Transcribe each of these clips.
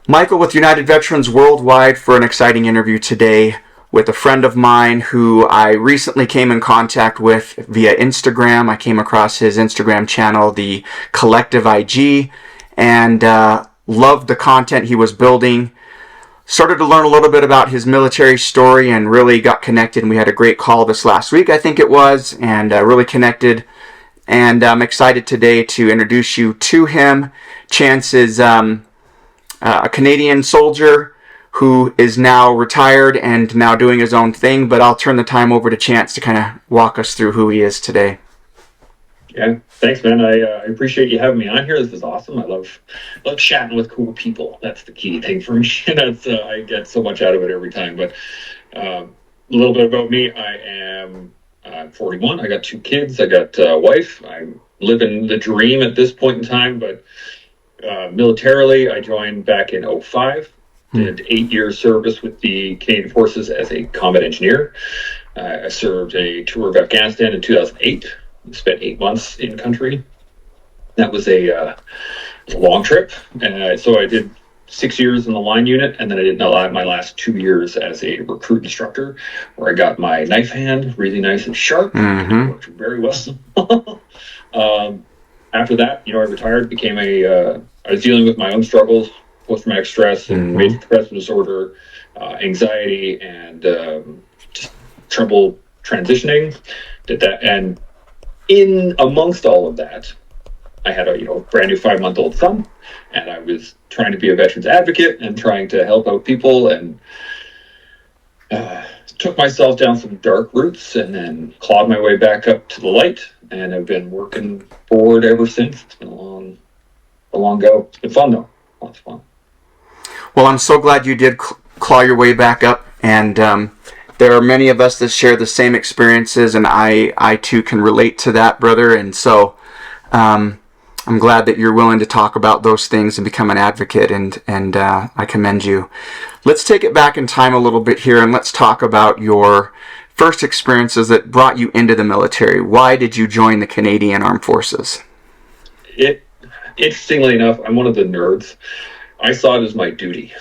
Michael with United Veterans Worldwide for an exciting interview today with a friend of mine who I recently came in contact with via Instagram. I came across his Instagram channel, The Collective IG, and loved the content he was building. Started to learn a little bit about his military story and really got connected. And we had a great call this last week, I think it was, and really connected. And I'm excited today to introduce you to him. Chance is a Canadian soldier who is now retired and now doing his own thing, but I'll turn the time over to Chance to kind of walk us through who he is today. Yeah, thanks, man. I appreciate you having me on here. This is awesome. I love chatting with cool people. That's the key thing for me. That's I get so much out of it every time. But a little bit about me. I'm 41. I got 2 kids. I got a wife. I'm living the dream at this point in time, but militarily, I joined back in 2005, did 8 years service with the Canadian Forces as a combat engineer. I served a tour of Afghanistan in 2008, spent 8 months in country. That was a long trip, and so I did 6 years in the line unit, and then I did my last 2 years as a recruit instructor, where I got my knife hand really nice and sharp. It worked very well. After that, I retired, became I was dealing with my own struggles, post-traumatic stress and major depressive disorder, anxiety, and just trouble transitioning. Did that, and in amongst all of that, I had a brand new 5-month-old son, and I was trying to be a veterans advocate and trying to help out people, and took myself down some dark routes and then clawed my way back up to the light, and I've been working forward ever since. It's been a long go. It's been fun though. Lots of fun. Well, I'm so glad you did claw your way back up, and there are many of us that share the same experiences, and I too can relate to that, brother, and so I'm glad that you're willing to talk about those things and become an advocate, and I commend you. Let's take it back in time a little bit here, and let's talk about your first experiences that brought you into the military. Why did you join the Canadian Armed Forces? Interestingly enough, I'm one of the nerds. I saw it as my duty.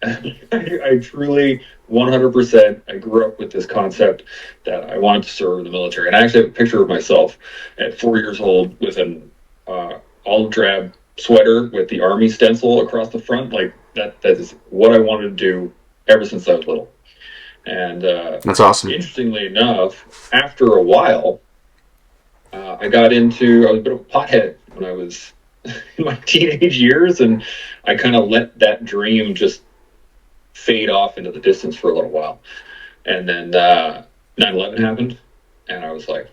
I truly, 100%, I grew up with this concept that I wanted to serve in the military. And I actually have a picture of myself at 4 years old with an olive drab sweater with the Army stencil across the front. Like that is what I wanted to do ever since I was little. And that's awesome. Interestingly enough, after a while, I was a bit of a pothead when I was in my teenage years, and I kind of let that dream just fade off into the distance for a little while. And then 9/11 happened, and I was like,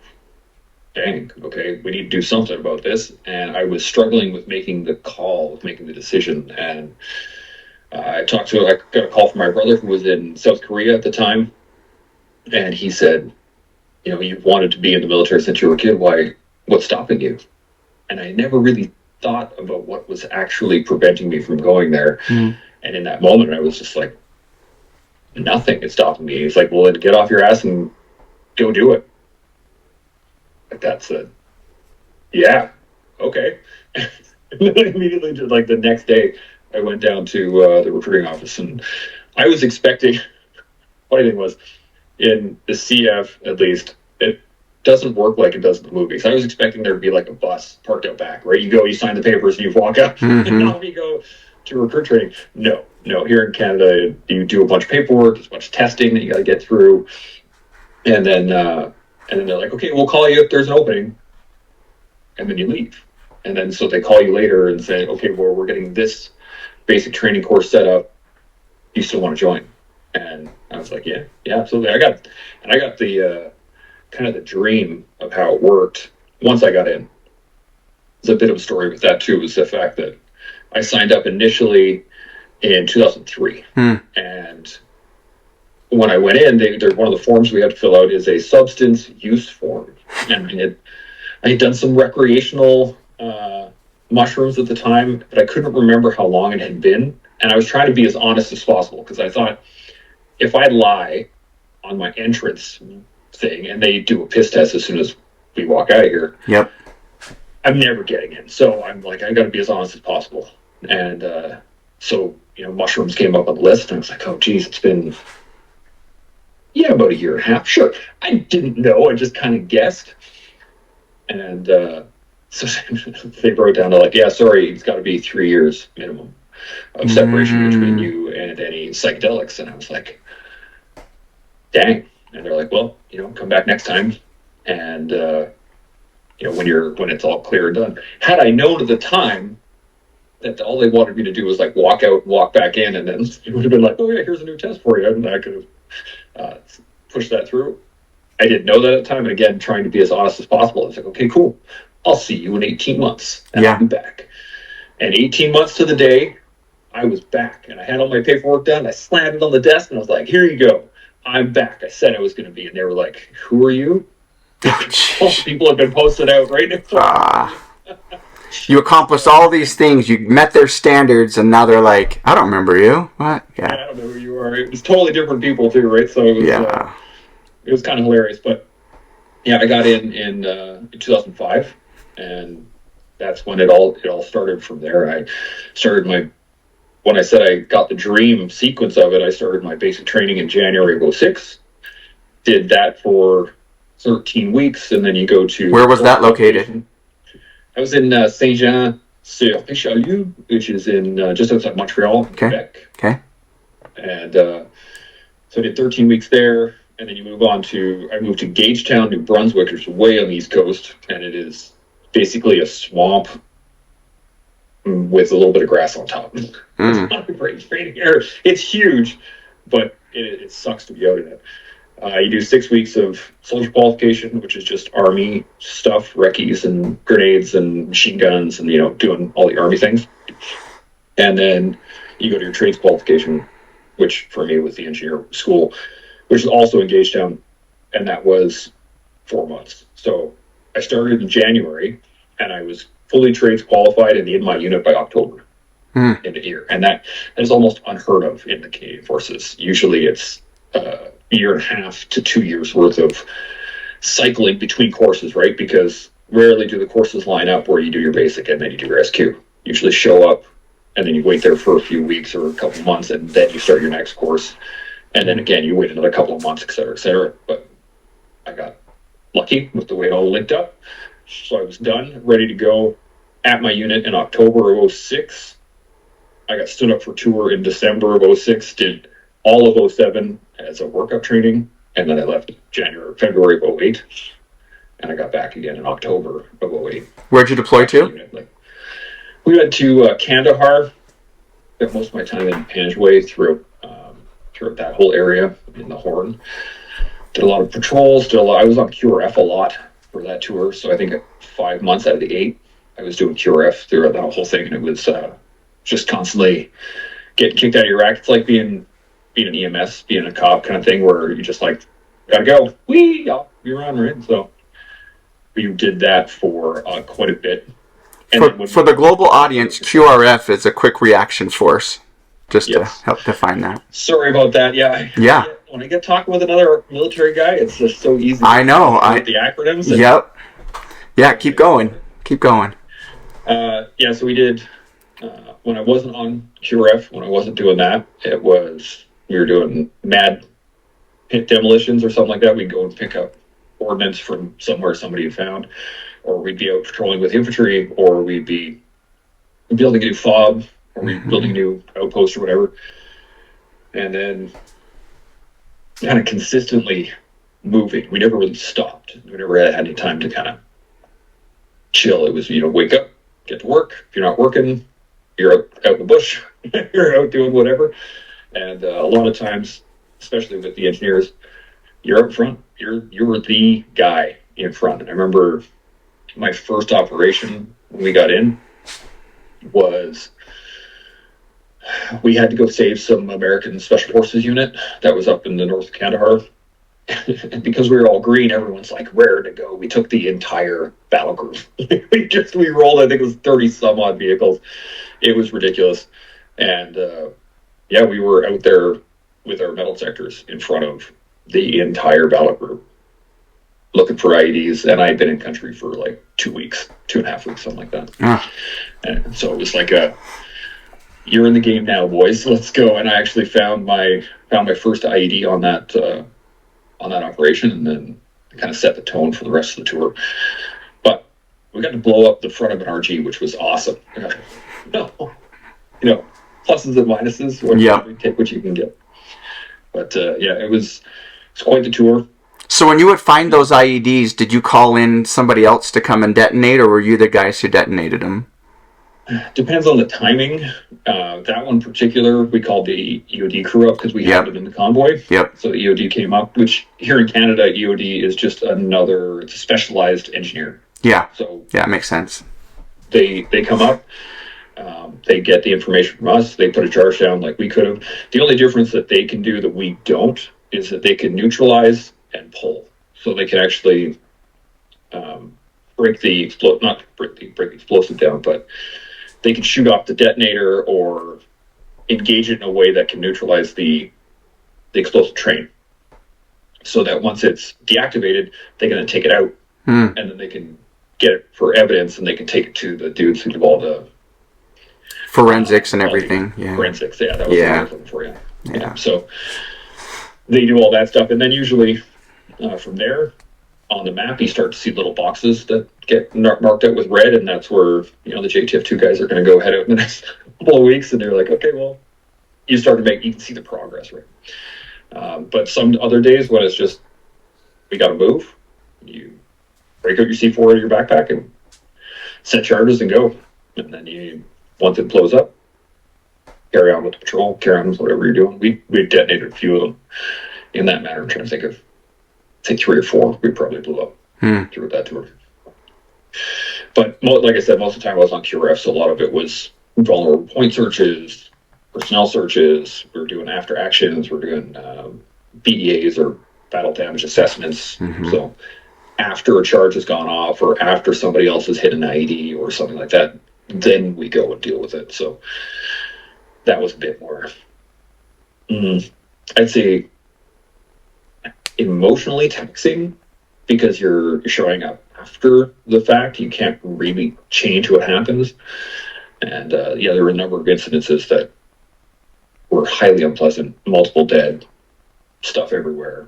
dang, okay, we need to do something about this. And I was struggling with making the call, with making the decision. And I got a call from my brother who was in South Korea at the time. And he said, you've wanted to be in the military since you were a kid. What's stopping you? And I never really thought about what was actually preventing me from going there. And in that moment, I was just like, nothing is stopping me. He's like, well, then get off your ass and go do it. That's it. Yeah, okay. And then immediately, like the next day, I went down to the recruiting office, and I was expecting. Funny thing was, in the CF at least, it doesn't work like it does in the movies. I was expecting there to be like a bus parked out back, right? You go, you sign the papers, and you walk out. And now you go to recruit training. No. Here in Canada, you do a bunch of paperwork, there's a bunch of testing that you got to get through, and then they're like, okay, we'll call you if there's an opening, and then you leave. And then so they call you later and say, okay, well, we're getting this basic training course set up. You still want to join? And I was like, yeah, absolutely. I got the kind of the dream of how it worked once I got in. There's a bit of a story with that too, was the fact that I signed up initially in 2003. And when I went in, one of the forms we had to fill out is a substance use form. And I had done some recreational mushrooms at the time, but I couldn't remember how long it had been. And I was trying to be as honest as possible, because I thought if I lie on my entrance thing, and they do a piss test as soon as we walk out of here, I'm never getting in. So I'm like, I got to be as honest as possible. And so mushrooms came up on the list, and I was like, oh, geez, it's been, about a year and a half. Sure. I didn't know. I just kind of guessed. And so they wrote down to like, yeah, sorry, it's got to be 3 years minimum of separation between you and any psychedelics. And I was like, dang. And they're like, well, come back next time. And, when it's all clear and done. Had I known at the time that all they wanted me to do was like walk out and walk back in, and then it would have been like, oh yeah, here's a new test for you. And I could have pushed that through. I didn't know that at the time. And again, trying to be as honest as possible. It's like, okay, cool. I'll see you in 18 months and I'll be back. And 18 months to the day, I was back, and I had all my paperwork done. I slammed it on the desk and I was like, here you go. I'm back. I said I was going to be. And they were like, who are you? People have been posted out right now. You accomplished all these things. You met their standards, and now they're like, I don't remember you. What? Yeah. I don't know who you are. It was totally different people too, right? So it was, it was kind of hilarious. But yeah, I got in 2005, and that's when it all started from there. I started when I said I got the dream sequence of it, I started my basic training in January of 2006. Did that for 13 weeks, and then you go to... Where was that located? I was in Saint-Jean-sur-Richelieu, which is in just outside Montreal, Quebec. Okay. And so I did 13 weeks there, and then I moved to Gagetown, New Brunswick, which is way on the East Coast, and it is basically a swamp with a little bit of grass on top. It's not a great training area. It's huge, but it sucks to be out in it. You do 6 weeks of soldier qualification, which is just Army stuff, recce's and grenades and machine guns and, doing all the Army things. And then you go to your trades qualification, which for me was the engineer school, which is also in Gagetown, and that was 4 months. So I started in January, and I was fully trades qualified and in my unit by October in a year. And that is almost unheard of in the Canadian Forces. Usually it's a year and a half to 2 years worth of cycling between courses, right? Because rarely do the courses line up where you do your basic and then you do your SQ. You usually show up and then you wait there for a few weeks or a couple of months, and then you start your next course. And then again, you wait another couple of months, et cetera, et cetera. But I got lucky with the way it all linked up. So I was done, ready to go at my unit in October of 2006. I got stood up for tour in December of 2006, did all of 2007 as a workup training, and then I left February of 2008, and I got back again in October of 2008. Where'd you deploy to? We went to Kandahar. Spent most of my time in Panjwai throughout that whole area in the Horn. Did a lot of patrols. I was on QRF a lot for that tour, so I think 5 months out of the 8, I was doing QRF throughout that whole thing, and it was just constantly getting kicked out of your rack. It's like being an EMS, being a cop kind of thing, where you just like, gotta go, you're on, right? So we did that for quite a bit. And for the global audience, QRF is a quick reaction force, just to help define that. Sorry about that. Yeah. When I get talking with another military guy, it's just so easy. I know. The acronyms. Yep. Yeah, keep going. So we did, when I wasn't on QRF, when I wasn't doing that, we were doing mad pit demolitions or something like that. We'd go and pick up ordnance from somewhere somebody had found, or we'd be out patrolling with infantry, or we'd be building a new fob, or we'd be building a new outpost or whatever. And then kind of consistently moving. We never really stopped. We never had any time to kind of chill. It was, wake up, get to work. If you're not working, you're out in the bush. You're out doing whatever. And a lot of times, especially with the engineers, you're up front. You were the guy in front. And I remember my first operation when we got in was we had to go save some American Special Forces unit that was up in the north of Kandahar. And because we were all green, everyone's like, rare to go. We took the entire battle group. we rolled, I think it was 30 some odd vehicles. It was ridiculous. And we were out there with our metal sectors in front of the entire battle group looking for IEDs. And I had been in country for like 2 weeks, 2.5 weeks, something like that. And so it was like you're in the game now, boys. Let's go. And I actually found my first IED on that operation, and then kind of set the tone for the rest of the tour. But we got to blow up the front of an RG, which was awesome. No, pluses and minuses. You take what you can get. But it was quite the tour. So when you would find those IEDs, did you call in somebody else to come and detonate, or were you the guys who detonated them? Depends on the timing. That one in particular, we called the EOD crew up because we had them in the convoy. Yep. So the EOD came up, which here in Canada, EOD is just it's a specialized engineer. Yeah. So yeah, it makes sense. They come up. They get the information from us. They put a charge down like we could have. The only difference that they can do that we don't is that they can neutralize and pull. So they can actually break the explosive down, but they can shoot off the detonator or engage it in a way that can neutralize the explosive train. So that once it's deactivated, they can then take it out, and then they can get it for evidence, and they can take it to the dudes who do all the forensics and everything. Forensics, that was what I was looking for. Yeah. So they do all that stuff, and then usually from there on the map, you start to see little boxes that get marked out with red, and that's where the JTF2 guys are going to go head out in the next couple of weeks, and they're like, okay, well, you can see the progress, right? But some other days when it's just we got to move, you break out your C4 out of your backpack and set charges and go, and then once it blows up, carry on with the patrol, carry on with whatever you're doing. We detonated a few of them in that manner. I'm trying to think of, I think 3 or 4 we probably blew up through that tour. But like I said, most of the time I was on QRF, so a lot of it was vulnerable point searches, personnel searches. We were doing after actions. We're doing BDAs or battle damage assessments. So after a charge has gone off or after somebody else has hit an IED or something like that, then we go and deal with it. So that was a bit more, I'd say, emotionally taxing, because you're showing up after the fact. You can't really change what happens. And there were a number of incidences that were highly unpleasant, multiple dead, stuff everywhere.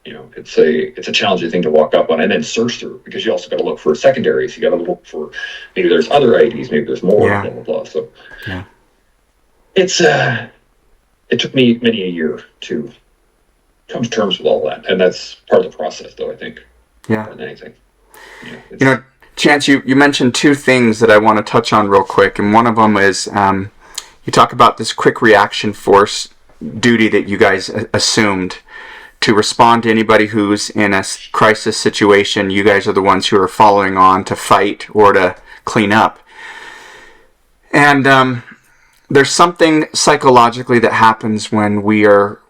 It's a challenging thing to walk up on and then search through, because you also got to look for secondaries. You got to look for, maybe there's other IDs, maybe there's more, blah, blah, blah. So it took me many a year to come to terms with all that. And that's part of the process, though, I think. Yeah. More than anything. Chance, you mentioned 2 things that I want to touch on real quick. And one of them is you talk about this quick reaction force duty that you guys assumed to respond to anybody who's in a crisis situation. You guys are the ones who are following on to fight or to clean up. And there's something psychologically that happens when we are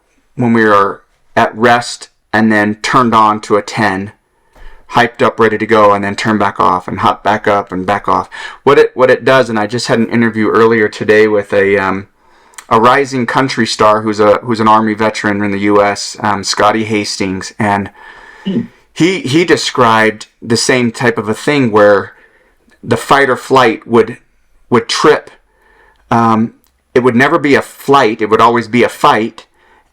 at rest and then turned on to a 10, hyped up, ready to go, and then turn back off and hop back up and back off. What it does, and I just had an interview earlier today with a rising country star who's an Army veteran in the U.S., Scotty Hastings, and he described the same type of a thing where the fight or flight would trip. It would never be a flight; it would always be a fight,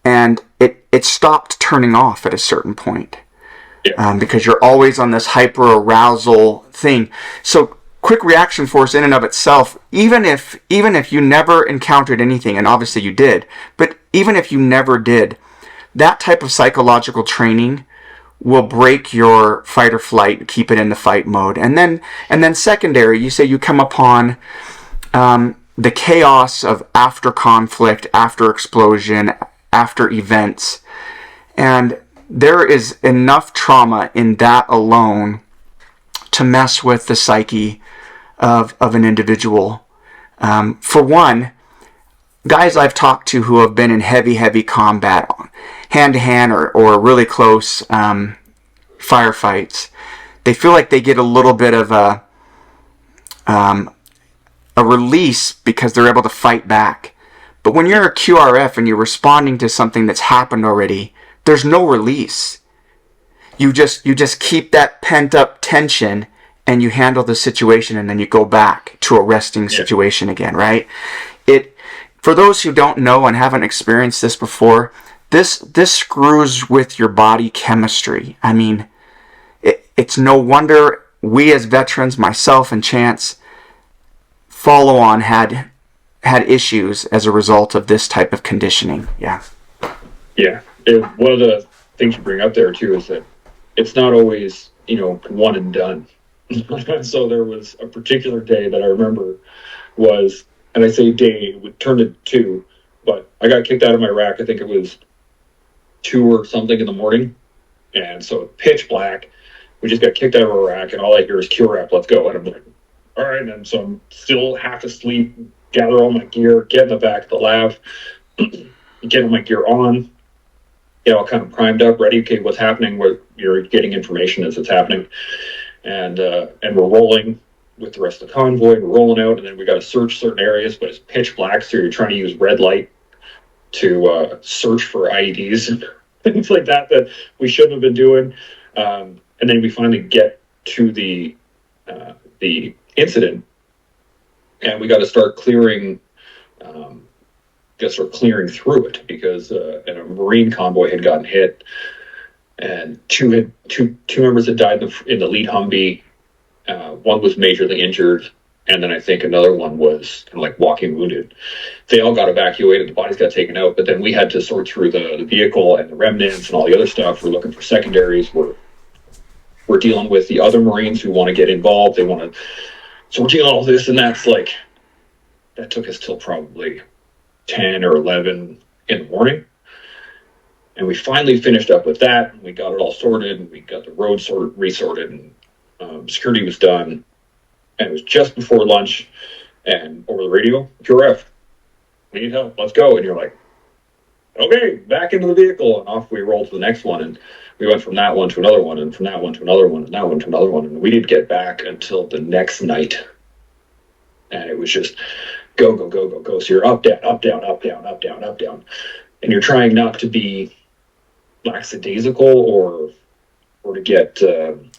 and it stopped turning off at a certain point, because you're always on this hyper arousal thing. So quick reaction force in and of itself, even if you never encountered anything, and obviously you did, but even if you never did, that type of psychological training will break your fight or flight and keep it in the fight mode. And then secondary, you say you come upon the chaos of after conflict, after explosion, after events, and there is enough trauma in that alone to mess with the psyche of an individual. For one, guys I've talked to who have been in heavy combat, hand-to-hand or really close firefights, they feel like they get a little bit of a release because they're able to fight back. But when you're a QRF and you're responding to something that's happened already, there's no release. You just keep that pent-up tension and you handle the situation, and then you go back to a resting situation again, right? For those who don't know and haven't experienced this before, this screws with your body chemistry. I mean, it's no wonder we as veterans, myself and Chance, follow on had issues as a result of this type of conditioning. Yeah. Yeah. One of the things you bring up there too is that it's not always, one and done. So there was a particular day that I remember was, and I say day, it would turn to 2, but I got kicked out of my rack. I think it was 2 or something in the morning. And so pitch black, we just got kicked out of our rack, and all I hear is QRAP, let's go. And I'm like, all right. And so I'm still half asleep, gather all my gear, get in the back of the lab, get my gear on, all kind of primed up, ready. Okay, what's happening? You're getting information as it's happening. And we're rolling with the rest of the convoy. We're rolling out, and then we got to search certain areas, but it's pitch black, so you're trying to use red light to search for IEDs and things like that we shouldn't have been doing. And then we finally get to the incident, and we got to start clearing. Clearing through it because and a Marine convoy had gotten hit, and two members had died in the lead Humvee. One was majorly injured, and then I think another one was kind of like walking wounded. They all got evacuated, the bodies got taken out, but then we had to sort through the vehicle and the remnants and all the other stuff. We're looking for secondaries. We're dealing with the other Marines who want to get involved. So we're dealing with all this, and that took us till probably 10 or 11 in the morning. And we finally finished up with that. And we got it all sorted, and we got the road resorted, and security was done. And it was just before lunch, and over the radio, QRF, we need help, let's go. And you're like, okay, back into the vehicle. And off we rolled to the next one. And we went from that one to another one, and from that one to another one, and that one to another one. And we didn't get back until the next night. And it was just go, go, go, go, go. So you're up, down, up, down, up, down, up, down, up, down. And you're trying not to be lackadaisical or to get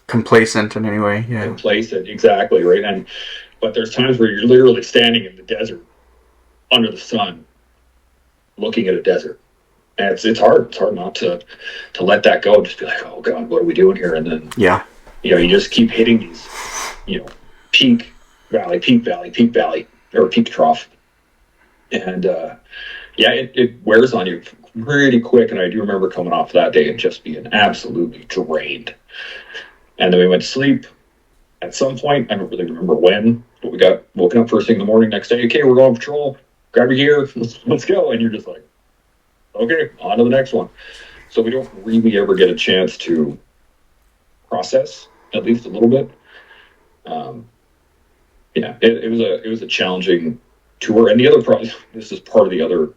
complacent in any way. Yeah. Complacent, exactly, right. But there's times where you're literally standing in the desert under the sun looking at a desert. And it's hard. It's hard not to let that go. Just be like, oh God, what are we doing here? And then you just keep hitting these, peak valley, peak valley, peak valley, or peak trough. And it wears on you pretty quick. And I do remember coming off that day and just being absolutely drained. And then we went to sleep at some point. I don't really remember when, but we got woken up first thing in the morning next day. Okay, we're going on patrol. Grab your gear. Let's go. And you're just like, okay, on to the next one. So we don't really ever get a chance to process, at least a little bit. It was a challenging tour. And the other this is part of the other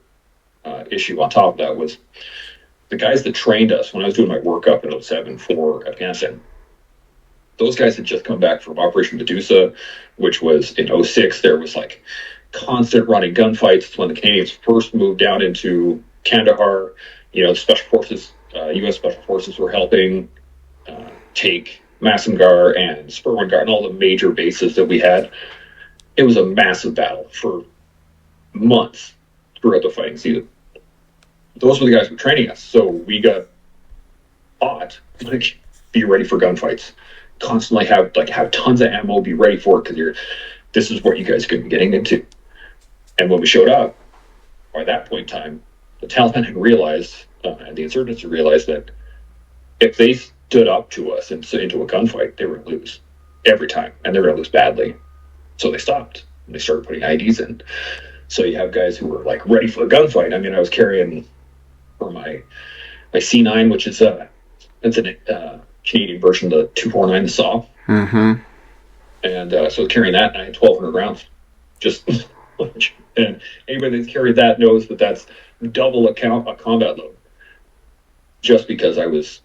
issue on top of that was the guys that trained us when I was doing my workup in 2007 for Afghanistan. Those guys had just come back from Operation Medusa, which was in 2006. There was like constant running gunfights when the Canadians first moved down into Kandahar. Special forces, U.S. Special Forces were helping take Massingar and Spurwingar and all the major bases that we had. It was a massive battle for months throughout the fighting season. Those were the guys who were training us. So we got taught, be ready for gunfights. Constantly have tons of ammo, be ready for it, because this is what you guys could be getting into. And when we showed up, by that point in time, the Taliban had realized, and the insurgents had realized that if they stood up to us and into a gunfight, they were going to lose every time, and they were going to lose badly. So they stopped, and they started putting IEDs in. So you have guys who were ready for the gunfight. I mean, I was carrying for my C9, which is it's a Canadian version of the 249, the SAW. Mm-hmm. And so carrying that, and I had 1,200 rounds. Just and anybody that's carried that knows that that's double a combat load. Just because I was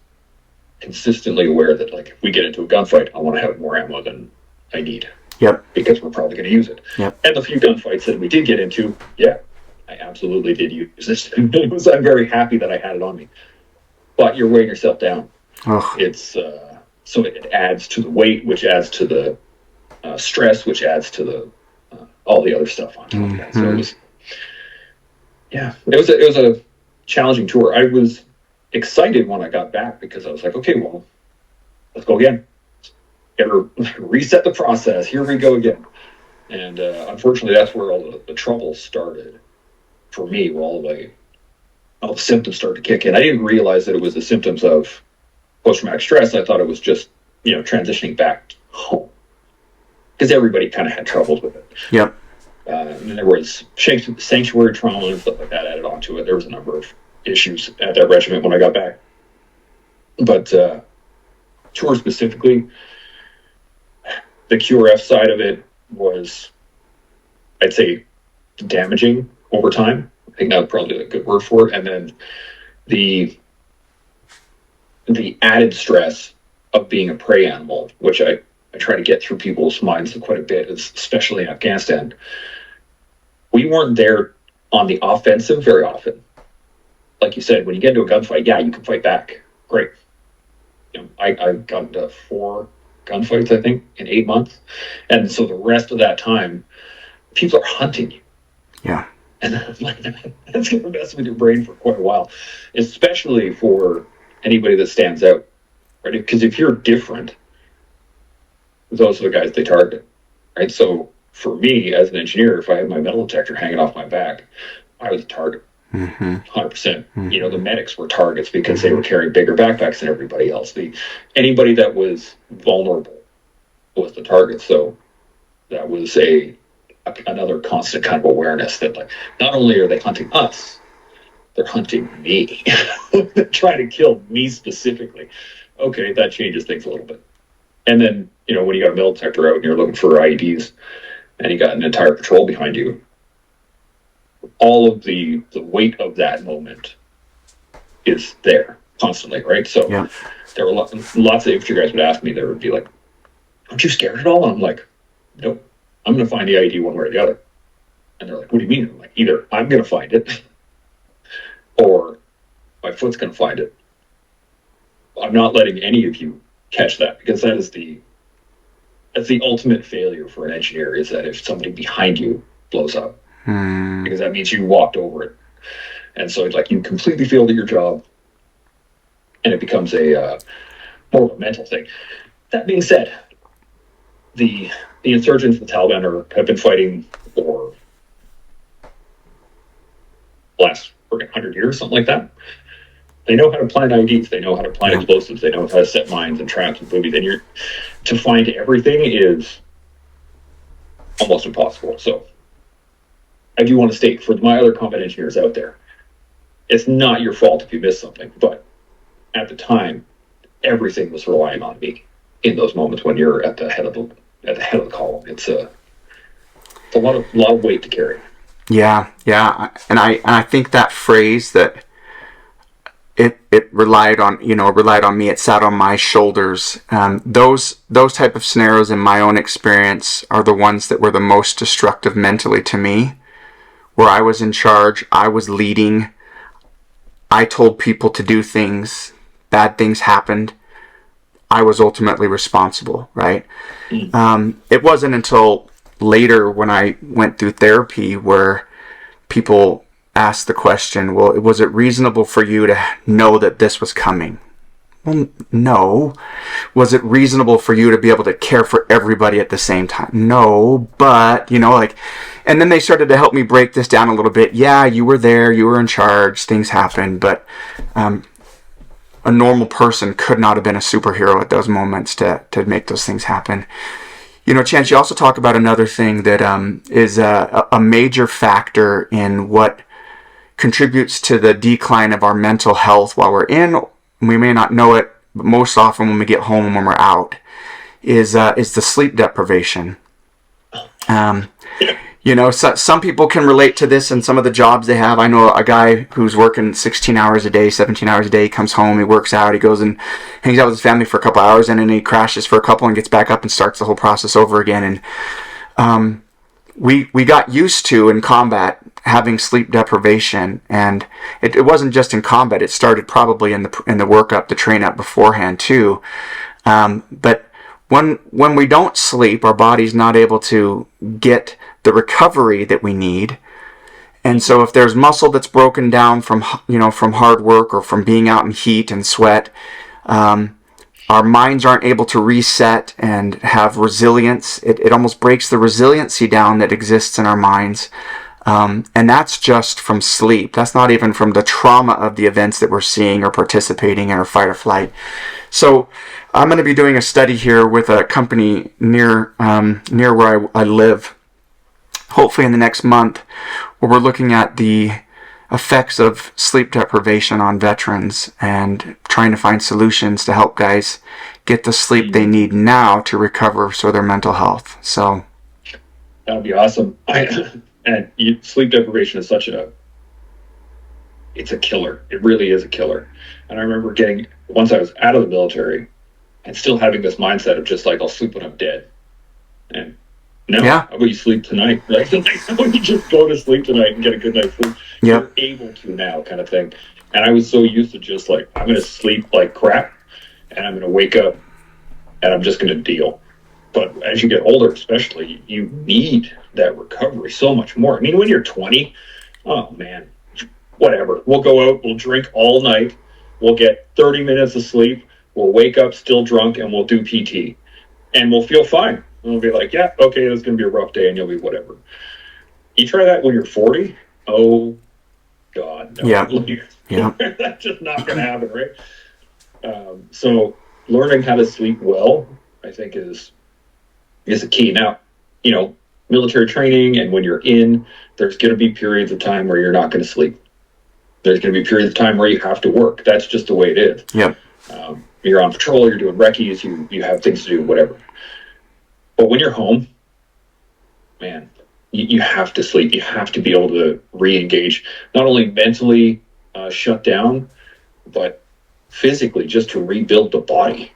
consistently aware that if we get into a gunfight, I want to have more ammo than I need. Yep. Because we're probably going to use it. Yep. And the few gunfights that we did get into, I absolutely did use this. I'm very happy that I had it on me. But you're weighing yourself down. Oh. It's so it adds to the weight, which adds to the stress, which adds to the all the other stuff on top of that. So yeah, it was a challenging tour. I was excited when I got back because I was like, okay, well, let's go again. Gotta reset the process. Here we go again. And unfortunately, that's where all the trouble started for me. Where all the symptoms started to kick in. I didn't realize that it was the symptoms of post-traumatic stress. I thought it was just transitioning back home because everybody kind of had troubles with it. Yep. And there was sanctuary trauma and stuff like that added onto it. There was a number of issues at that regiment when I got back. But tour specifically, the QRF side of it was, I'd say, damaging over time. I think that was probably a good word for it. And then the added stress of being a prey animal, which I try to get through people's minds quite a bit, especially in Afghanistan. We weren't there on the offensive very often. Like you said, when you get into a gunfight, yeah, you can fight back. Great. I got into 4 gunfights, I think, in 8 months. And so the rest of that time, people are hunting you. Yeah. And that's going to mess with your brain for quite a while, especially for anybody that stands out, right? Because if you're different, those are the guys they target, right? So for me as an engineer, if I had my metal detector hanging off my back, I was a target, 100%. Mm-hmm. The medics were targets because they were carrying bigger backpacks than everybody else. Anybody that was vulnerable was the target. So that was another constant kind of awareness that, like, not only are they hunting us, they're hunting me. They're trying to kill me specifically. Okay, that changes things a little bit. And then, when you got a metal detector out and you're looking for IEDs and you got an entire patrol behind you, all of the weight of that moment is there constantly, right? So yeah. There were lots of infantry guys would ask me, they would be like, aren't you scared at all? And I'm like, nope, I'm going to find the IED one way or the other. And they're like, what do you mean? I'm like, either I'm going to find it or my foot's going to find it. I'm not letting any of you catch that, because that's the ultimate failure for an engineer, is that if somebody behind you blows up, because that means you walked over it. And so it's like you completely failed at your job, and it becomes a more of a mental thing. That being said, the insurgents, the Taliban, have been fighting for the last 100 years, something like that. They know how to plant IEDs. They know how to plant explosives. They know how to set mines and traps and boobies. And to find everything is almost impossible. So I do want to state, for my other combat engineers out there, it's not your fault if you miss something. But at the time, everything was relying on me in those moments when you're at the head of the column. It's a lot of weight to carry. Yeah, and I think that phrase that it relied on me. It sat on my shoulders. Those type of scenarios, in my own experience, are the ones that were the most destructive mentally to me. Where I was in charge, I was leading. I told people to do things. Bad things happened. I was ultimately responsible, right? It wasn't until later, when I went through therapy, where people asked the question, well, was it reasonable for you to know that this was coming? Well, no. Was it reasonable for you to be able to care for everybody at the same time? No, but, and then they started to help me break this down a little bit. Yeah, you were there, you were in charge, things happened, but a normal person could not have been a superhero at those moments to make those things happen. Chance, you also talk about another thing that is a major factor in what contributes to the decline of our mental health while we're in. We may not know it, but most often when we get home and when we're out, is the sleep deprivation. Some people can relate to this in some of the jobs they have. I know a guy who's working 16 hours a day, 17 hours a day, comes home, he works out, he goes and hangs out with his family for a couple hours, and then he crashes for a couple and gets back up and starts the whole process over again. And we got used to, in combat, having sleep deprivation, and it wasn't just in combat. It started probably in the workup, the train up beforehand too. But when we don't sleep, our body's not able to get the recovery that we need, And so if there's muscle that's broken down from, from hard work or from being out in heat and sweat, our minds aren't able to reset and have resilience. It almost breaks the resiliency down that exists in our minds. And that's just from sleep. That's not even from the trauma of the events that we're seeing or participating in, or fight or flight. So I'm going to be doing a study here with a company near where I live, hopefully in the next month, where we're looking at the effects of sleep deprivation on veterans and trying to find solutions to help guys get the sleep they need now to recover their mental health. So that would be awesome. Sleep deprivation is it's a killer. It really is a killer. And I remember once I was out of the military and still having this mindset of just like, I'll sleep when I'm dead. And no, how about you sleep tonight? Right? How about you just go to sleep tonight and get a good night's sleep? You're able to now, kind of thing. And I was so used to just like, I'm going to sleep like crap and I'm going to wake up and I'm just going to deal. But as you get older, especially, you need that recovery so much more. I mean, when you're 20, oh man, whatever. We'll go out, we'll drink all night, we'll get 30 minutes of sleep, we'll wake up still drunk, and we'll do PT. And we'll feel fine. And we'll be like, yeah, okay, it's going to be a rough day, and you'll be whatever. You try that when you're 40, oh, God, no. Yeah. That's just not going to happen, right? So learning how to sleep well, I think, is a key. Now, military training, and when you're there's going to be periods of time where you're not going to sleep. There's going to be periods of time where you have to work. That's just the way it is. Yep. You're on patrol, you're doing recce's, you have things to do, whatever. But when you're home, man, you have to sleep. You have to be able to re-engage, not only mentally shut down, but physically, just to rebuild the body.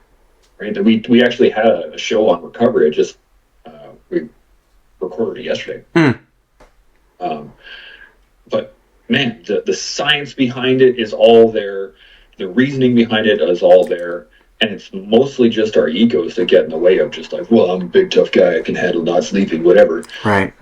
Right? We actually had a show on recovery. We recorded it yesterday. But man, the science behind it is all there. The reasoning behind it is all there. And it's mostly just our egos that get in the way of just like, well, I'm a big tough guy, I can handle not sleeping, whatever. Right.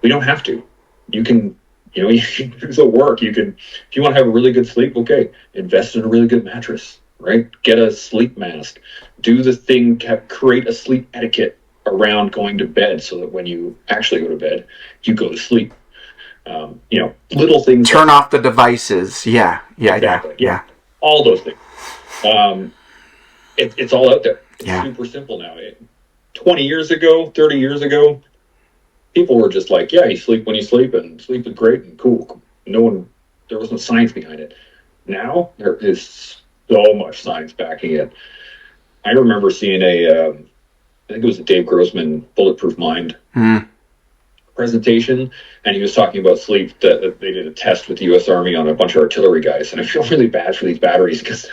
We don't have to. You can do the work. You can, if you want to have a really good sleep, okay, invest in a really good mattress, right? Get a sleep mask. Do the thing, create a sleep etiquette around going to bed so that when you actually go to bed, you go to sleep. Little things. Turn off the devices. Yeah. All those things. It's all out there. It's super simple now. 20 years ago, 30 years ago, people were just like, yeah, you sleep when you sleep, and sleep is great and cool. There was no science behind it. Now, there is so much science backing it. I remember seeing I think it was a Dave Grossman Bulletproof Mind presentation, and he was talking about sleep, that they did a test with the U.S. Army on a bunch of artillery guys, and I feel really bad for these batteries because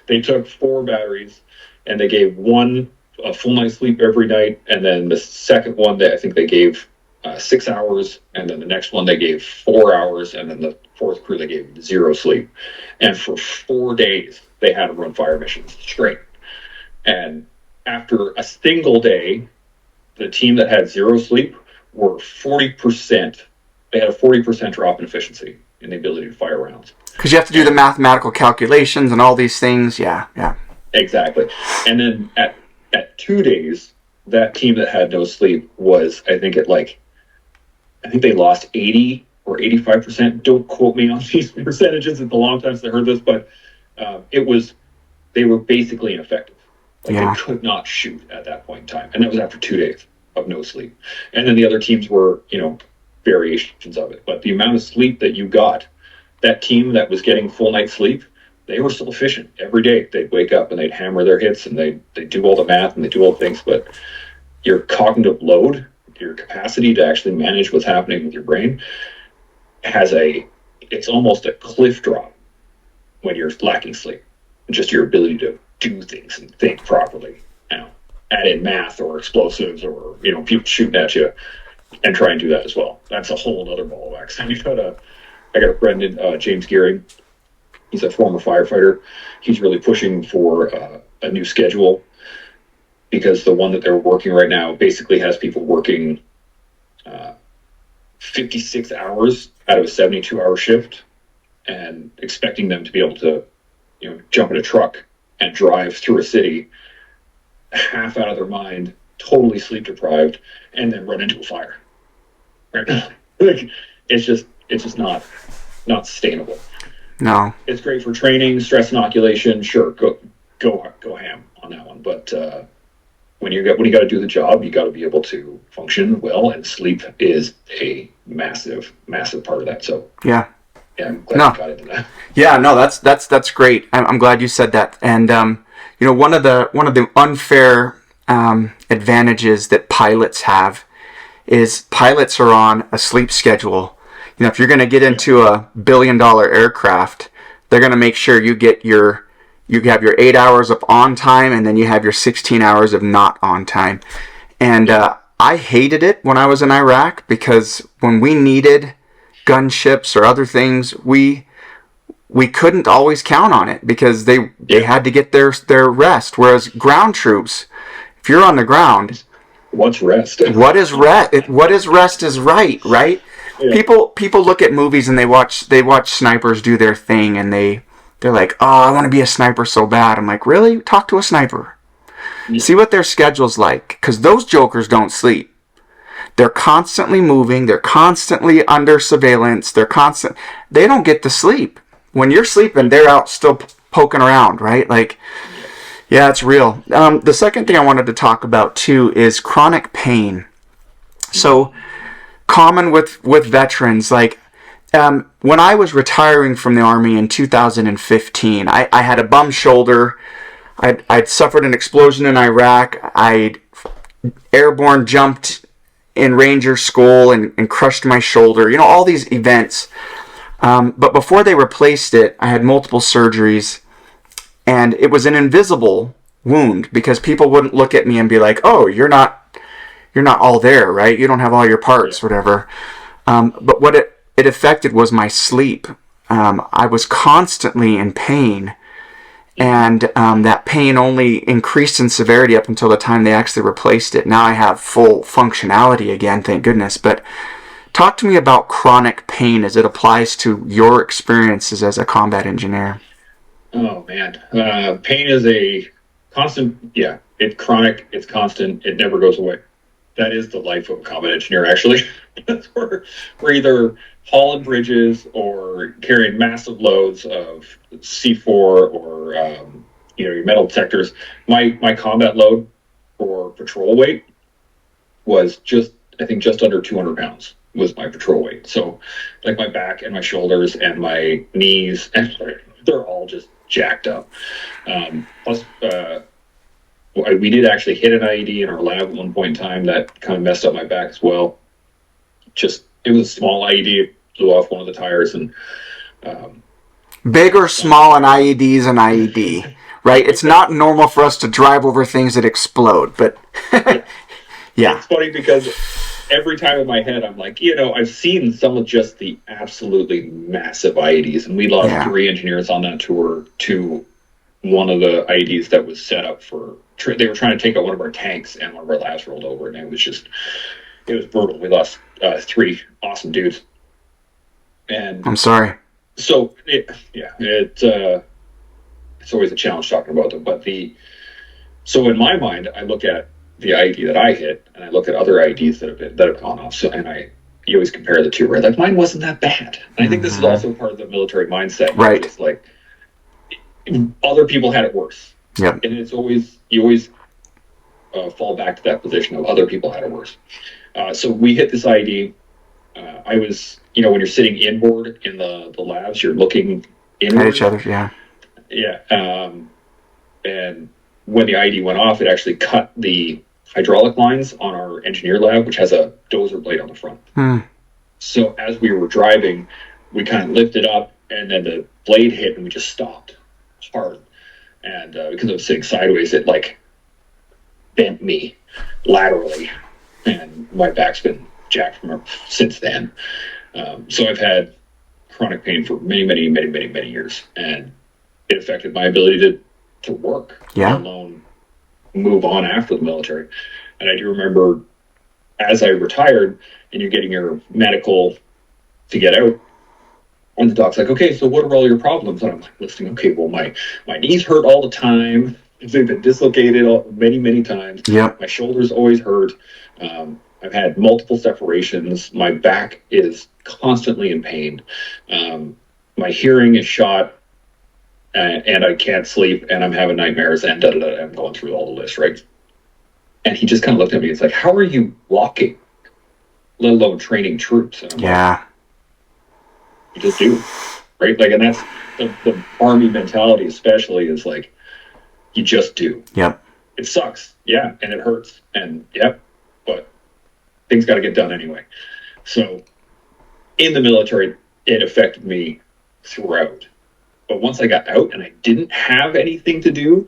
they took 4 batteries and they gave one a full night's sleep every night, and then the second one I think they gave 6 hours, and then the next one they gave 4 hours, and then the fourth crew they gave 0 sleep. And for 4 days they had to run fire missions straight. And after a single day, the team that had 0 sleep were 40%. They had a 40% drop in efficiency in the ability to fire rounds. Because you have to do the mathematical calculations and all these things. Yeah. Exactly. And then at 2 days, that team that had no sleep was, I think they lost 80 or 85%. Don't quote me on these percentages. It's a long time since I heard this, but they were basically ineffective. They could not shoot at that point in time. And that was after 2 days of no sleep. And then the other teams were, variations of it. But the amount of sleep that you got, that team that was getting full night's sleep, they were still efficient. Every day they'd wake up and they'd hammer their hits and they'd do all the math and they do all the things. But your cognitive load, your capacity to actually manage what's happening with your brain it's almost a cliff drop when you're lacking sleep. Just your ability to do things and think properly. Add in math or explosives or, people shooting at you, and try and do that as well. That's a whole other ball of wax. I got a friend in James Gearing. He's a former firefighter. He's really pushing for a new schedule because the one that they're working right now basically has people working 56 hours out of a 72-hour shift and expecting them to be able to, jump in a truck and drive through a city half out of their mind, totally sleep deprived, and then run into a fire. Right? Like, it's just not sustainable. No. It's great for training, stress inoculation. Sure, go ham on that one. But when you got to do the job, you got to be able to function well, and sleep is a massive part of that. So yeah, I'm glad you got into that. Yeah, no, that's great. I'm glad you said that. And one of the unfair advantages that pilots have is pilots are on a sleep schedule. If you're going to get into a $1 billion aircraft, they're going to make sure you have your 8 hours of on time, and then you have your 16 hours of not on time. And I hated it when I was in Iraq, because when we needed gunships or other things, we couldn't always count on it, because they had to get their rest. Whereas ground troops, if you're on the ground, what's rest? What is rest? What is rest is right? Yeah. People look at movies and they watch snipers do their thing, and they're like, oh, I want to be a sniper so bad. I'm like, really? Talk to a sniper. Yeah. See what their schedule's like, because those jokers don't sleep. They're constantly moving. They're constantly under surveillance. They don't get to sleep. When you're sleeping, they're out still poking around, right? Like, yeah, it's real. The second thing I wanted to talk about too is chronic pain. So common with veterans, like when I was retiring from the Army in 2015, I had a bum shoulder. I'd suffered an explosion in Iraq. I'd airborne jumped in Ranger School and crushed my shoulder. All these events. But before they replaced it, I had multiple surgeries, and it was an invisible wound, because people wouldn't look at me and be like, oh, you're not all there, right? You don't have all your parts, whatever. But what it affected was my sleep. I was constantly in pain, and that pain only increased in severity up until the time they actually replaced it. Now I have full functionality again, thank goodness. But talk to me about chronic pain as it applies to your experiences as a combat engineer. Oh, man. Pain is a constant. Yeah, it's chronic. It's constant. It never goes away. That is the life of a combat engineer, actually. That's where we're either hauling bridges or carrying massive loads of C4 or, your metal detectors. My combat load for patrol weight was just under 200 pounds was my patrol weight. So like my back and my shoulders and my knees, and they're all just jacked up. Plus, we did actually hit an IED in our lab at one point in time that kind of messed up my back as well. It was a small IED. It blew off one of the tires. And big or small, an IED is an IED, right? It's not normal for us to drive over things that explode, but yeah. It's funny because every time in my head, I'm like, I've seen some of just the absolutely massive IEDs, and we lost 3 engineers on that tour to one of the IEDs that was set up for. They were trying to take out one of our tanks, and one of our labs rolled over, and it was brutal. We lost 3 awesome dudes. And I'm sorry. So it's always a challenge talking about them. But so in my mind, I look at the IED that I hit, and I look at other IEDs that have gone off. So you always compare the two, right? Like, mine wasn't that bad. And I think this is also part of the military mindset, right? It's like other people had it worse. Yeah. And you always fall back to that position of other people had it worse. So we hit this IED. I was, when you're sitting inboard in the labs, you're looking inward. At each other, yeah. Yeah. And when the IED went off, it actually cut the hydraulic lines on our engineer lab, which has a dozer blade on the front. So as we were driving, we kind of lifted up, and then the blade hit, and we just stopped hard. And because I was sitting sideways, it bent me laterally, and my back's been jacked from since then. So I've had chronic pain for many, many, many, many, many years, and it affected my ability to work, let alone move on after the military. And I do remember as I retired and you're getting your medical to get out, and the doc's like, okay, so what are all your problems? And I'm like listening, okay, well, my knees hurt all the time. They've been dislocated many, many times. Yep. My shoulders always hurt. I've had multiple separations. My back is constantly in pain. My hearing is shot, and I can't sleep, and I'm having nightmares, and I'm going through all the list, right? And he just kind of looked at me. It's like, how are you walking, let alone training troops? And I'm like, you just do, right? Like, and that's the Army mentality, especially, is like, you just do. Yep. It sucks, yeah, and it hurts, and yep, but things got to get done anyway. So, in the military, it affected me throughout. But once I got out and I didn't have anything to do,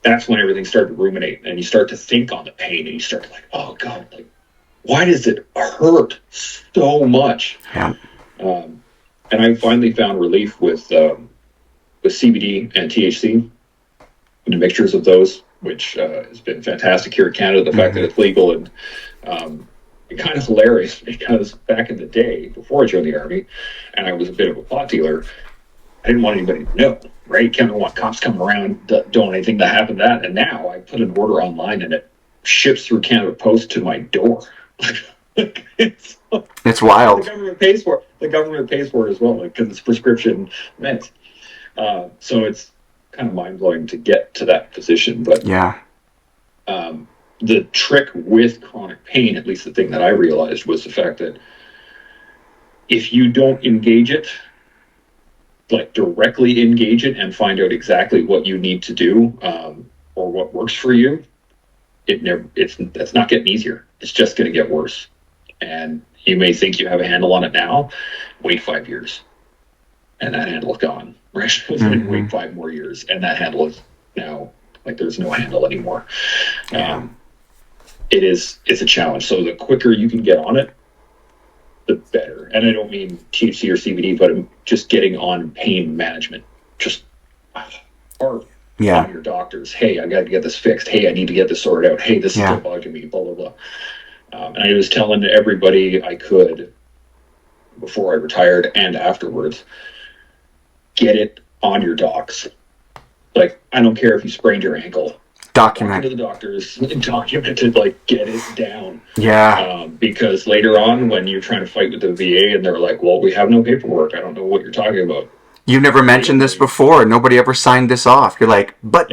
that's when everything started to ruminate, and you start to think on the pain, and you start to like, oh God, like, why does it hurt so much? Yeah. And I finally found relief with CBD and THC, the mixtures of those, which has been fantastic here in Canada. The fact that it's legal, and it's kind of hilarious because back in the day, before I joined the Army, and I was a bit of a pot dealer, I didn't want anybody to know, right? Didn't want cops coming around doing anything to happen to that. And now I put an order online and it ships through Canada Post to my door. It's wild. The government pays for it. The government pays for it as well, because it's prescription meds. So it's kind of mind blowing to get to that position. But yeah, the trick with chronic pain, at least the thing that I realized, was the fact that if you don't engage it, like directly engage it and find out exactly what you need to do, or what works for you, that's not getting easier. It's just going to get worse. And you may think you have a handle on it now. Wait 5 years, and that handle is gone. Right? Wait 5 more years, and that handle is now like there's no handle anymore. Yeah. It's a challenge. So the quicker you can get on it, the better. And I don't mean THC or CBD, but I'm just getting on pain management. Just hard on your doctors. Hey, I got to get this fixed. Hey, I need to get this sorted out. Hey, this is still bugging me. Blah blah blah. And I was telling everybody I could before I retired and afterwards, get it on your docs. Like, I don't care if you sprained your ankle. Document to the doctors, document it, like, get it down. Yeah. Because later on, when you're trying to fight with the VA and they're like, well, we have no paperwork, I don't know what you're talking about. You've never mentioned this before. Nobody ever signed this off. You're like, but,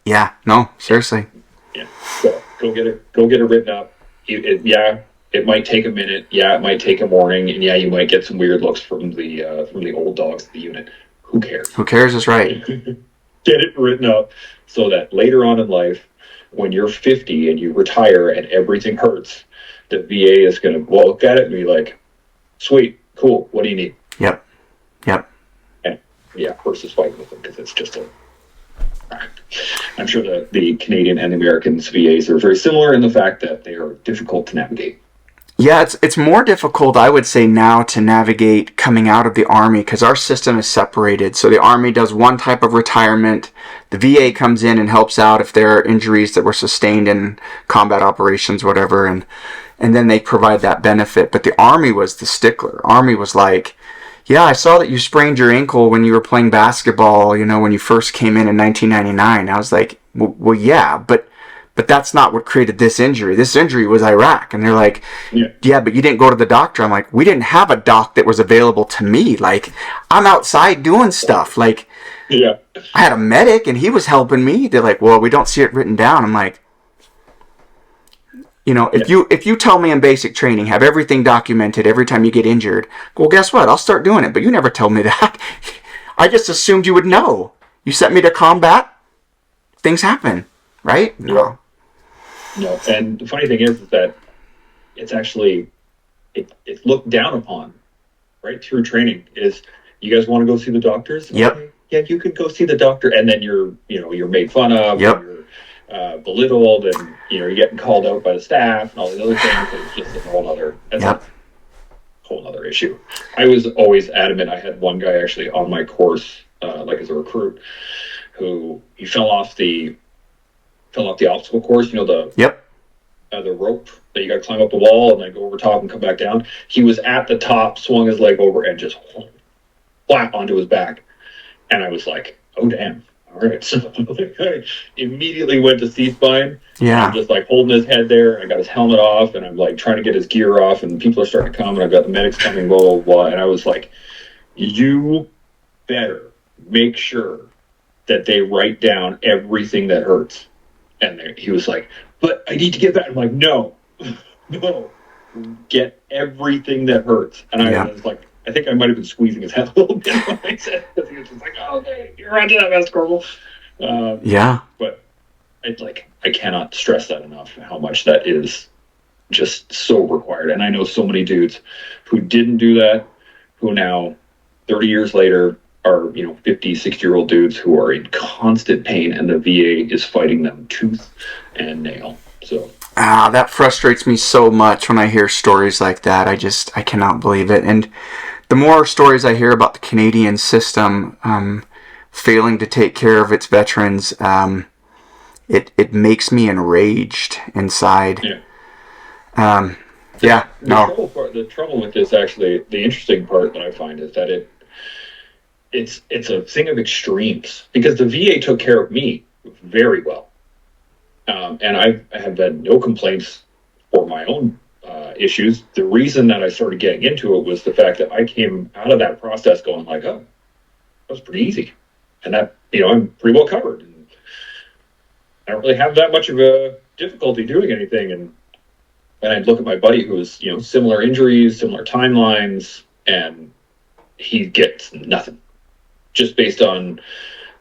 yeah, no, seriously. Yeah. So go get it written up. It might take a minute. Yeah, it might take a morning, and yeah, you might get some weird looks from the old dogs at the unit. Who cares? Who cares is right. Get it written up so that later on in life, when you're 50 and you retire and everything hurts, the VA is going to look at it and be like, sweet, cool, what do you need? Yep. And versus fighting with them, because it's just I'm sure the Canadian and the American VAs are very similar in the fact that they are difficult to navigate. Yeah, it's more difficult, I would say, now to navigate coming out of the Army, because our system is separated. So the Army does one type of retirement. The VA comes in and helps out if there are injuries that were sustained in combat operations, whatever, and then they provide that benefit. But the Army was the stickler. Army was like, yeah, I saw that you sprained your ankle when you were playing basketball, when you first came in 1999. I was like, well, yeah, but that's not what created this injury. This injury was Iraq. And they're like, yeah, but you didn't go to the doctor. I'm like, we didn't have a doc that was available to me. Like, I'm outside doing stuff. Like, I had a medic and he was helping me. They're like, well, we don't see it written down. I'm like, if you tell me in basic training, have everything documented every time you get injured, well, guess what? I'll start doing it. But you never told me that. I just assumed you would know. You sent me to combat. Things happen, right? No. And the funny thing is that it's actually it's looked down upon, right? Through training, is you guys want to go see the doctors? Yep. Okay, yeah, you could go see the doctor, and then you're made fun of. Yep. You're belittled, and you're getting called out by the staff and all these other things. It's just a whole other issue. I was always adamant. I had one guy actually on my course, like as a recruit, who he fell off the obstacle course. the rope that you got to climb up the wall and then go over top and come back down. He was at the top, swung his leg over, and just flat onto his back. And I was like, oh, damn. All right. So I immediately went to C-spine. Yeah. I'm just like holding his head there. I got his helmet off and I'm like trying to get his gear off and people are starting to come and I've got the medics coming, blah, blah, blah. And I was like, you better make sure that they write down everything that hurts. And he was like, but I need to get that. I'm like, no, no, get everything that hurts. And I was like, I think I might have been squeezing his head a little bit when I said it, because he was just like, oh, okay, you're onto that, Master Corporal. But it's like, I cannot stress that enough, how much that is just so required. And I know so many dudes who didn't do that, who now, 30 years later, are 50, 60-year-old dudes who are in constant pain, and the VA is fighting them tooth and nail. So that frustrates me so much when I hear stories like that. I cannot believe it. And the more stories I hear about the Canadian system failing to take care of its veterans, it makes me enraged inside. The trouble with this, actually, the interesting part that I find is that it's a thing of extremes, because the VA took care of me very well, and I have had no complaints for my own issues. The reason that I started getting into it was the fact that I came out of that process going like, oh, that was pretty easy, and that I'm pretty well covered, and I don't really have that much of a difficulty doing anything. And I'd look at my buddy who was similar injuries, similar timelines, and he gets nothing, just based on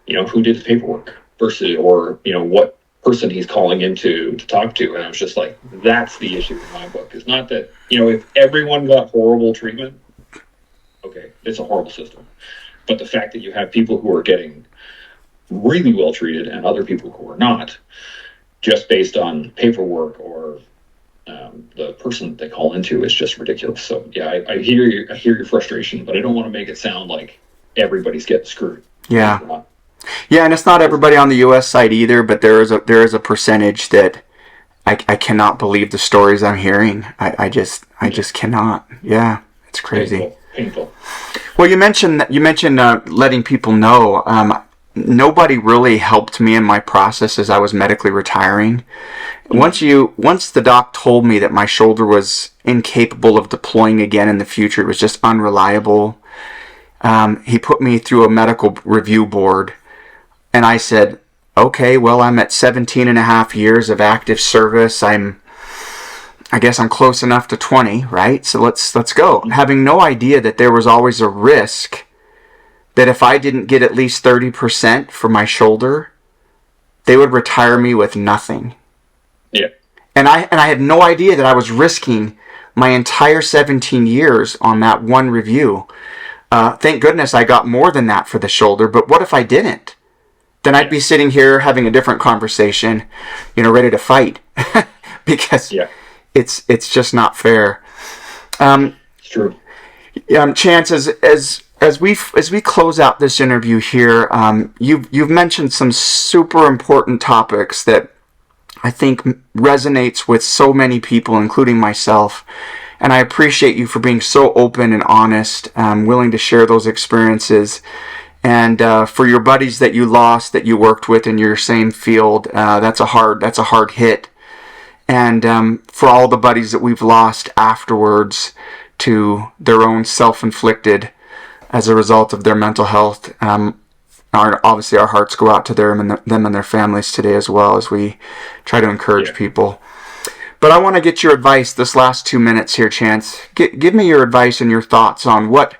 who did the paperwork versus, or what person he's calling in to talk to. And I was just like, that's the issue in my book. It's not that if everyone got horrible treatment, okay, it's a horrible system. But the fact that you have people who are getting really well treated and other people who are not, just based on paperwork or the person that they call into, is just ridiculous. So yeah, I hear your frustration, but I don't want to make it sound like everybody's getting screwed. Yeah, and it's not everybody on the U.S. side either, but there is a percentage that I cannot believe the stories I'm hearing. I just cannot. Yeah, it's crazy. Painful. Well, you mentioned letting people know. Nobody really helped me in my process as I was medically retiring. Once the doc told me that my shoulder was incapable of deploying again in the future, it was just unreliable. He put me through a medical review board, and I said, okay, well, I'm at 17 and a half years of active service. I guess I'm close enough to 20, right? So let's go. Having no idea that there was always a risk that if I didn't get at least 30% for my shoulder, they would retire me with nothing. Yeah. And I had no idea that I was risking my entire 17 years on that one review. Thank goodness I got more than that for the shoulder, but what if I didn't? Then I'd be sitting here having a different conversation, ready to fight. Because it's just not fair. It's true. Chance, as we close out this interview here, you've mentioned some super important topics that I think resonates with so many people, including myself. And I appreciate you for being so open and honest, willing to share those experiences. And for your buddies that you lost, that you worked with in your same field, that's a hard hit. And for all the buddies that we've lost afterwards to their own self-inflicted as a result of their mental health, obviously our hearts go out to them and their families today, as well as we try to encourage people. But I want to get your advice this last 2 minutes here, Chance. Give me your advice and your thoughts on what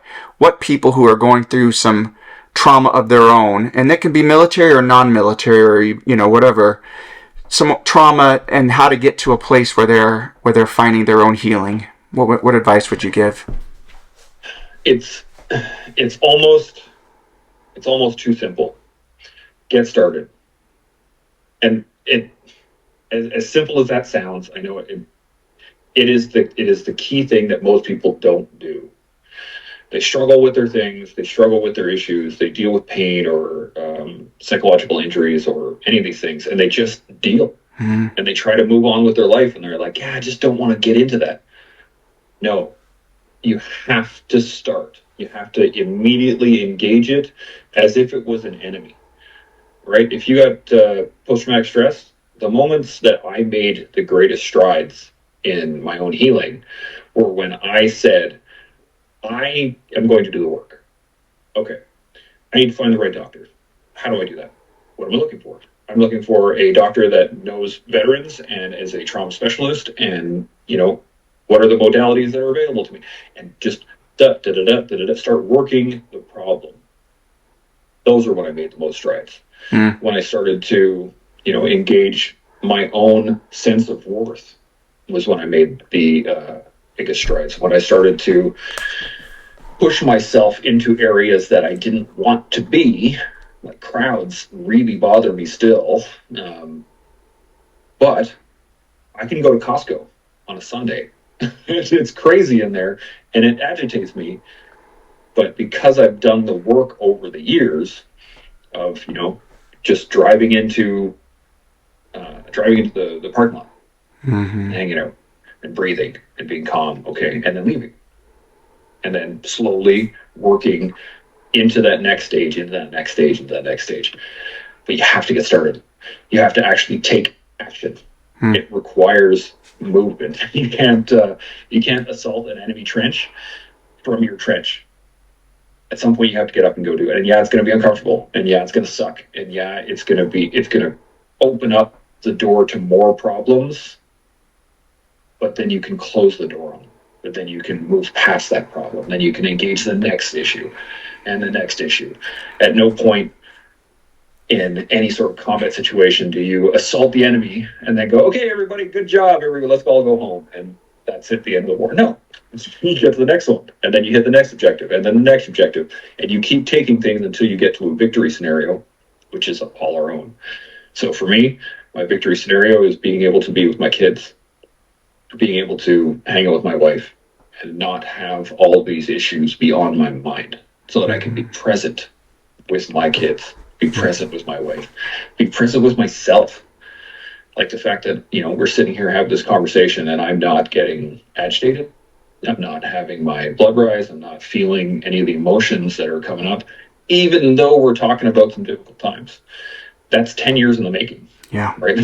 people who are going through some trauma of their own, and that can be military or non-military, or whatever, some trauma, and how to get to a place where they're finding their own healing. What advice would you give? It's almost too simple. Get started. And as simple as that sounds, I know it is the key thing that most people don't do. They struggle with their things, they struggle with their issues, they deal with pain or psychological injuries or any of these things, and they just deal. and they try to move on with their life, and they're like, yeah, I just don't want to get into that. No, you have to start. You have to immediately engage it as if it was an enemy, right? If you got post-traumatic stress, the moments that I made the greatest strides in my own healing were when I said, I am going to do the work. Okay, I need to find the right doctor. How do I do that? What am I looking for? I'm looking for a doctor that knows veterans and is a trauma specialist, and what are the modalities that are available to me, and just start working the problem. Those are when I made the most strides. When I started to engage my own sense of worth was when I made the biggest strides. When I started to push myself into areas that I didn't want to be. Like, crowds really bother me still, but I can go to Costco on a Sunday. It's crazy in there, and it agitates me. But because I've done the work over the years of just driving into the parking lot, hanging out and breathing and being calm, okay, and then leaving, and then slowly working into that next stage, into that next stage, into that next stage. But you have to get started. You have to actually take action. It requires movement. You can't assault an enemy trench from your trench. At some point, you have to get up and go do it. And yeah, it's going to be uncomfortable. And yeah, it's going to suck. And yeah, it's going to open up the door to more problems. But then you can close the door on them. But then you can move past that problem. Then you can engage the next issue and the next issue. At no point in any sort of combat situation do you assault the enemy and then go, okay, everybody, good job, everybody, let's all go home, and that's it, the end of the war. No, you get to the next one, and then you hit the next objective, and then the next objective, and you keep taking things until you get to a victory scenario, which is all our own. So for me, my victory scenario is being able to be with my kids, being able to hang out with my wife, and not have all these issues be on my mind, so that I can be present with my kids, be present with my wife, be present with myself. Like the fact that, we're sitting here having this conversation and I'm not getting agitated. I'm not having my blood rise. I'm not feeling any of the emotions that are coming up, even though we're talking about some difficult times. That's 10 years in the making. Yeah. Right.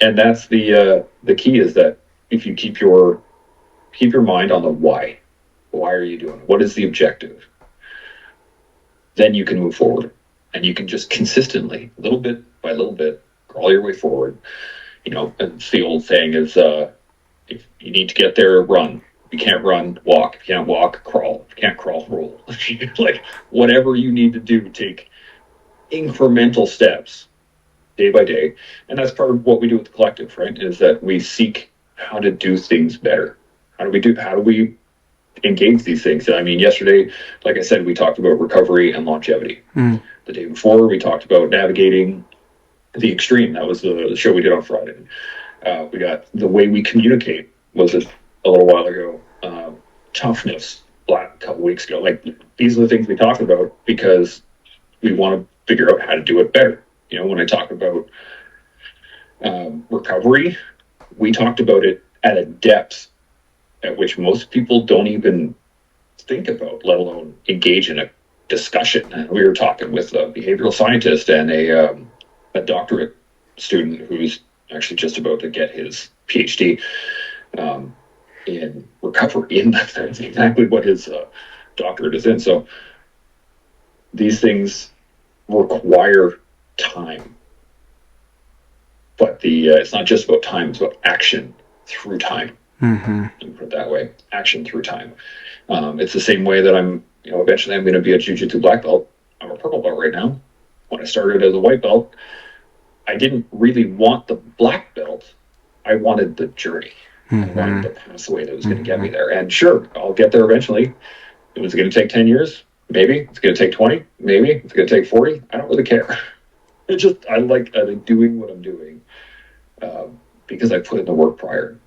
And that's the key, is that if you keep your mind on the why are you doing it? What is the objective? Then you can move forward, and you can just consistently, little bit by little bit, crawl your way forward. And the old saying is, if you need to get there, run. If you can't run, walk. If you can't walk, crawl. If you can't crawl, roll. Like, whatever you need to do, take incremental steps day by day. And that's part of what we do with the collective, right? Is that we seek how to do things better. How do we engage these things? I mean, yesterday, like I said, we talked about recovery and longevity. The day before, we talked about navigating the extreme. That was the show we did on Friday. We got the way we communicate was a little while ago. Toughness, a couple weeks ago. Like, these are the things we talked about because we want to figure out how to do it better. When I talk about recovery, we talked about it at a depth at which most people don't even think about, let alone engage in a discussion. And we were talking with a behavioral scientist and a doctorate student who's actually just about to get his PhD in recovery. That's exactly what his doctorate is in. So these things require time. But it's not just about time, it's about action through time. Put it that way, action through time. It's the same way that I'm, eventually I'm going to be a jiu-jitsu black belt. I'm a purple belt right now. When I started as a white belt, I didn't really want the black belt. I wanted the journey. I wanted the pathway that was going to get me there. And sure, I'll get there eventually. It was going to take 10 years. Maybe. It's going to take 20. Maybe. It's going to take 40. I don't really care. I like doing what I'm doing because I put in the work prior.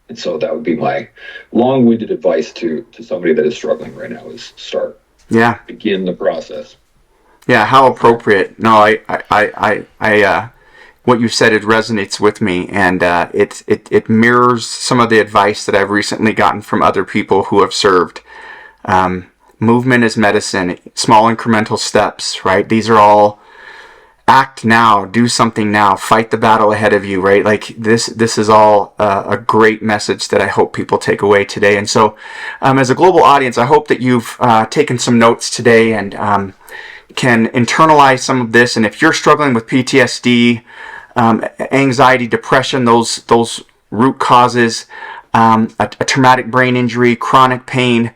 And so that would be my long-winded advice to somebody that is struggling right now, is start. Yeah. Begin the process. Yeah, how appropriate. No, I what you said, it resonates with me, and it mirrors some of the advice that I've recently gotten from other people who have served. Movement is medicine, small incremental steps, right? These are all act now, do something now, fight the battle ahead of you, right? Like this is all a great message that I hope people take away today. And so as a global audience, I hope that you've taken some notes today and can internalize some of this. And if you're struggling with PTSD, anxiety, depression, those root causes, a traumatic brain injury, chronic pain,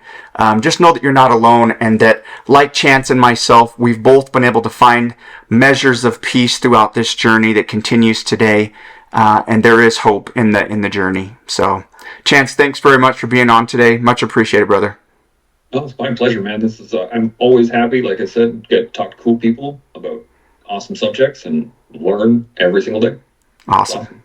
just know that you're not alone, and that, like Chance and myself, we've both been able to find measures of peace throughout this journey that continues today, and there is hope in the journey. So, Chance, thanks very much for being on today. Much appreciated, brother. Oh, it's my pleasure, man. This is I'm always happy, like I said, get to talk to cool people about awesome subjects and learn every single day. Awesome.